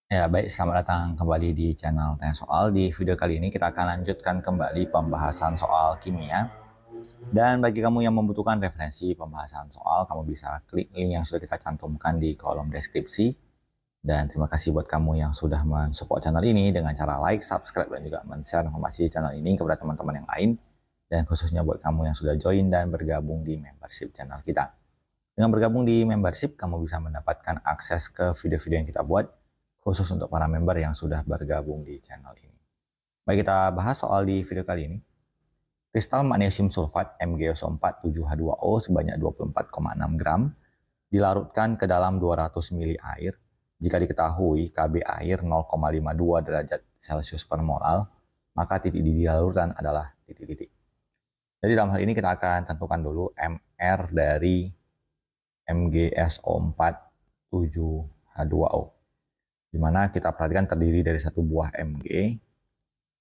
Ya, baik, selamat datang kembali di channel Tanya Soal. Di video kali ini kita akan lanjutkan kembali pembahasan soal kimia. Dan bagi kamu yang membutuhkan referensi pembahasan soal, kamu bisa klik link yang sudah kita cantumkan di kolom deskripsi. Dan terima kasih buat kamu yang sudah mensupport channel ini dengan cara like, subscribe, dan juga men-share informasi channel ini kepada teman-teman yang lain. Dan khususnya buat kamu yang sudah join dan bergabung di membership channel kita. Dengan bergabung di membership, kamu bisa mendapatkan akses ke video-video yang kita buat, khusus untuk para member yang sudah bergabung di channel ini. Baik, kita bahas soal di video kali ini. Kristal magnesium sulfat MgSO4 7H2O sebanyak 24,6 gram dilarutkan ke dalam 200 ml air jika diketahui Kb air 0,52 derajat Celcius per molal, maka titik didih larutan adalah titik-titik. Jadi dalam hal ini kita akan tentukan dulu MR dari MgSO4 7H2O. Di mana kita perhatikan terdiri dari satu buah Mg,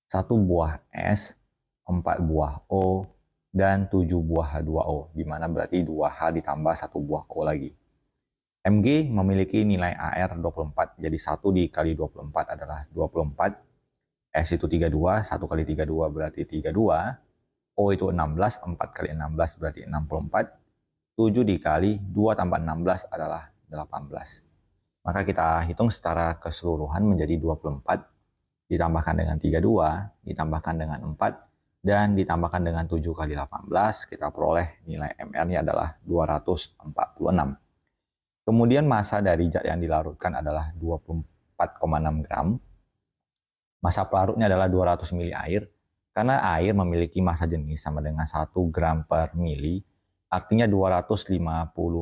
satu buah S, 4 buah O, dan 7 buah H2O, di mana berarti 2H ditambah 1 buah O lagi. Mg memiliki nilai AR 24, jadi 1 dikali 24 adalah 24, S itu 32, 1 kali 32 berarti 32, O itu 16, 4 kali 16 berarti 64, 7 dikali 2 tambah 16 adalah 18. Maka kita hitung secara keseluruhan menjadi 24, ditambahkan dengan 32, ditambahkan dengan 4, dan ditambahkan dengan 7 kali 18, kita peroleh nilai MR-nya adalah 246. Kemudian massa dari zat yang dilarutkan adalah 24,6 gram. Massa pelarutnya adalah 200 ml air. Karena air memiliki massa jenis sama dengan 1 gram per mili, artinya 250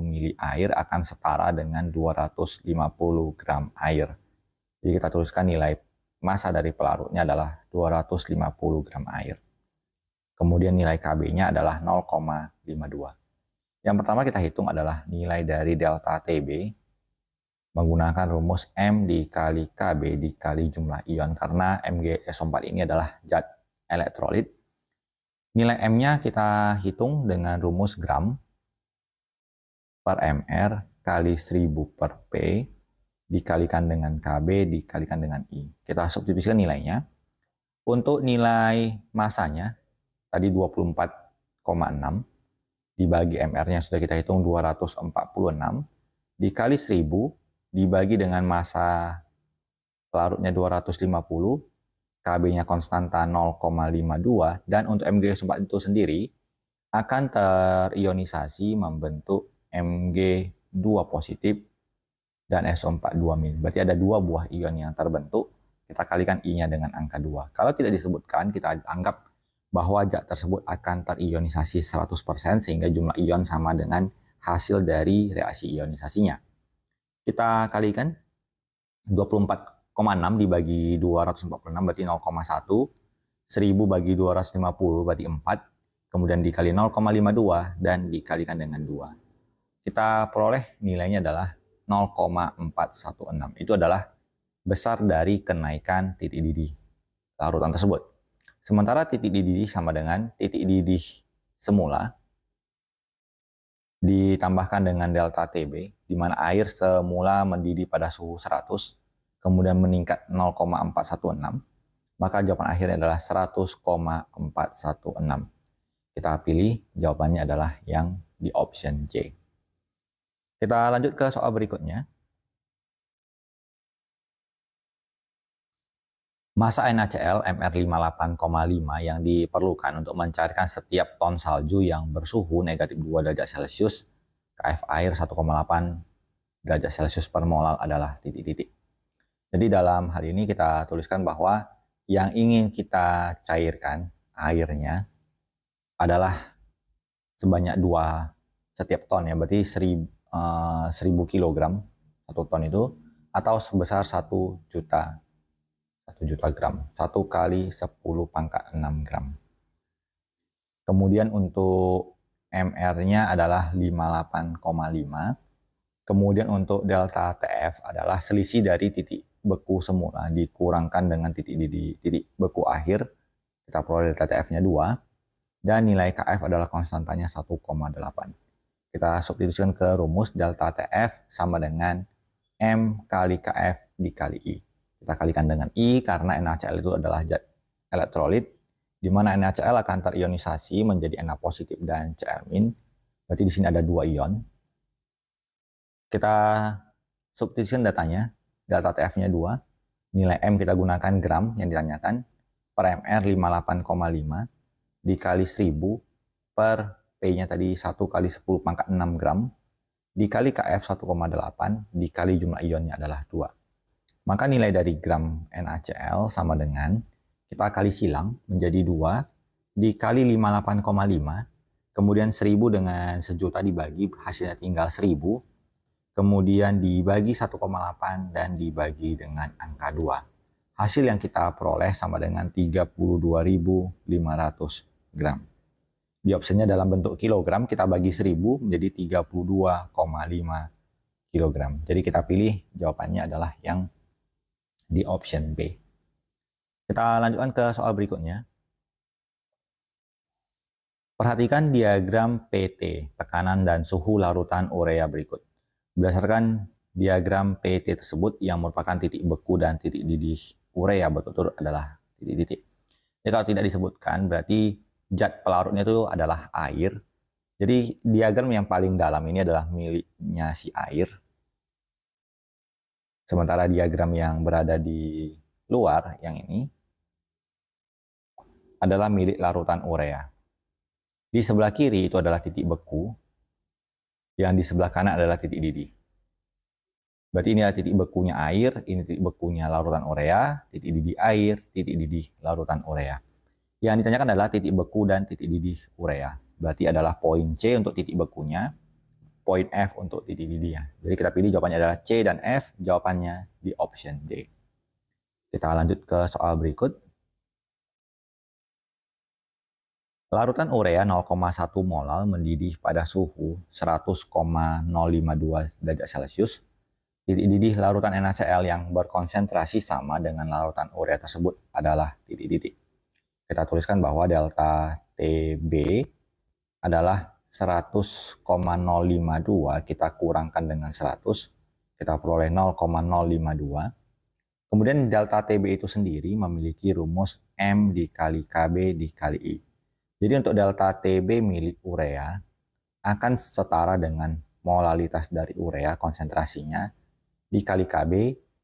ml air akan setara dengan 250 gram air. Jadi kita tuliskan nilai massa dari pelarutnya adalah 250 gram air. Kemudian nilai Kb-nya adalah 0,52. Yang pertama kita hitung adalah nilai dari delta Tb menggunakan rumus M dikali Kb dikali jumlah ion, karena MgSO4 ini adalah zat elektrolit. Nilai M-nya kita hitung dengan rumus gram per mr kali 1000 per P dikalikan dengan Kb dikalikan dengan I. Kita substitusikan nilainya. Untuk nilai masanya tadi 24,6 dibagi mr-nya sudah kita hitung 246 dikali 1000 dibagi dengan massa pelarutnya 250, Kb-nya konstanta 0,52, dan untuk MgSO4 itu sendiri akan terionisasi membentuk Mg2 positif dan SO4 2-. Berarti ada 2 buah ion yang terbentuk, kita kalikan I-nya dengan angka 2. Kalau tidak disebutkan, kita anggap bahwa zat tersebut akan terionisasi 100% sehingga jumlah ion sama dengan hasil dari reaksi ionisasinya. Kita kalikan 24,6 dibagi 246 berarti 0,1, 1000 bagi 250 berarti 4, kemudian dikali 0,52 dan dikalikan dengan 2. Kita peroleh nilainya adalah 0,416. Itu adalah besar dari kenaikan titik didih larutan tersebut. Sementara titik didih sama dengan titik didih semula ditambahkan dengan delta Tb, di mana air semula mendidih pada suhu 100, kemudian meningkat 0,416, maka jawaban akhirnya adalah 100,416. Kita pilih jawabannya adalah yang di option C. Kita lanjut ke soal berikutnya. Massa NaCl Mr58,5 yang diperlukan untuk mencairkan setiap ton salju yang bersuhu negatif 2 derajat Celcius, Kf air 1,8 derajat Celcius per molal adalah titik-titik. Jadi dalam hal ini kita tuliskan bahwa yang ingin kita cairkan airnya adalah sebanyak 2 setiap ton, ya, berarti 1000 kg 1 ton itu, atau sebesar 1 juta gram, 1 kali 10 pangkat 6 gram. Kemudian untuk MR-nya adalah 58,5. Kemudian untuk delta TF adalah selisih dari titik beku semula dikurangkan dengan titik beku akhir. Kita peroleh delta TF-nya 2. Dan nilai KF adalah konstantanya 1,8. Kita substitusikan ke rumus delta TF sama dengan M kali KF dikali I. Kita kalikan dengan I karena NaCl itu adalah zat elektrolit, di mana NaCl akan terionisasi menjadi Na positif dan Cl-. Berarti di sini ada 2 ion. Kita substitusikan datanya, delta TF-nya 2, nilai M kita gunakan gram yang ditanyakan, per mR 58,5 dikali 1000 per P-nya tadi 1 kali 10 pangkat 6 gram, dikali Kf 1,8 dikali jumlah ionnya adalah 2. Maka nilai dari gram NaCl sama dengan, kita kali silang menjadi 2 dikali 58,5, kemudian 1000 dengan sejuta dibagi, hasilnya tinggal 1000, kemudian dibagi 1,8 dan dibagi dengan angka 2. Hasil yang kita peroleh sama dengan 32.500 gram. Di opsinya dalam bentuk kilogram, kita bagi 1000 menjadi 32,5 kilogram. Jadi kita pilih jawabannya adalah yang di option B. Kita lanjutkan ke soal berikutnya. Perhatikan diagram PT, tekanan dan suhu larutan urea berikut. Berdasarkan diagram PT tersebut yang merupakan titik beku dan titik didih urea berturut-turut adalah titik-titik. Jadi kalau tidak disebutkan berarti zat pelarutnya itu adalah air. Jadi diagram yang paling dalam ini adalah miliknya si air. Sementara diagram yang berada di luar yang ini adalah milik larutan urea. Di sebelah kiri itu adalah titik beku, yang di sebelah kanan adalah titik didih. Berarti ini adalah titik bekunya air, ini titik bekunya larutan urea, titik didih air, titik didih larutan urea. Yang ditanyakan adalah titik beku dan titik didih urea. Berarti adalah poin C untuk titik bekunya, poin F untuk titik didihnya. Jadi kita pilih jawabannya adalah C dan F, jawabannya di option D. Kita lanjut ke soal berikut. Larutan urea 0,1 molal mendidih pada suhu 100,052 derajat Celcius. Titik didih larutan NaCl yang berkonsentrasi sama dengan larutan urea tersebut adalah titik-titik. Kita tuliskan bahwa delta TB adalah 100,052, kita kurangkan dengan 100, kita peroleh 0,052. Kemudian delta TB itu sendiri memiliki rumus M dikali KB dikali I. Jadi untuk delta TB milik urea akan setara dengan molalitas dari urea konsentrasinya dikali KB,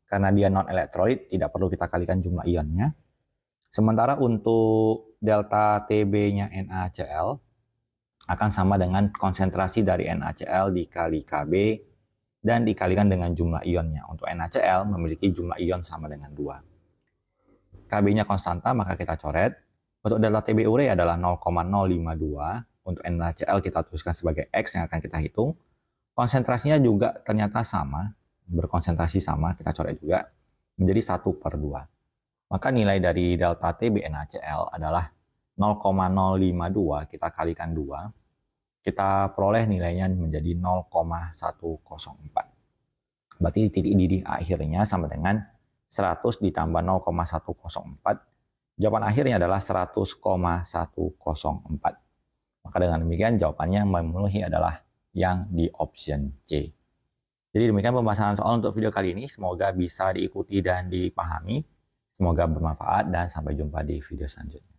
karena dia non elektrolit tidak perlu kita kalikan jumlah ionnya. Sementara untuk delta TB-nya NaCl akan sama dengan konsentrasi dari NaCl dikali KB dan dikalikan dengan jumlah ionnya. Untuk NaCl memiliki jumlah ion sama dengan 2. KB-nya konstanta maka kita coret. Untuk delta TB urea adalah 0,052. Untuk NaCl kita tuliskan sebagai X yang akan kita hitung. Konsentrasinya juga ternyata sama, berkonsentrasi sama, kita coret juga, menjadi 1/2. Maka nilai dari delta TB NaCl adalah 0,052, kita kalikan 2, kita peroleh nilainya menjadi 0,104. Berarti titik didih akhirnya sama dengan 100 ditambah 0,104. Jawaban akhirnya adalah 100,104. Maka dengan demikian jawabannya memenuhi adalah yang di option C. Jadi demikian pembahasan soal untuk video kali ini. Semoga bisa diikuti dan dipahami. Semoga bermanfaat dan sampai jumpa di video selanjutnya.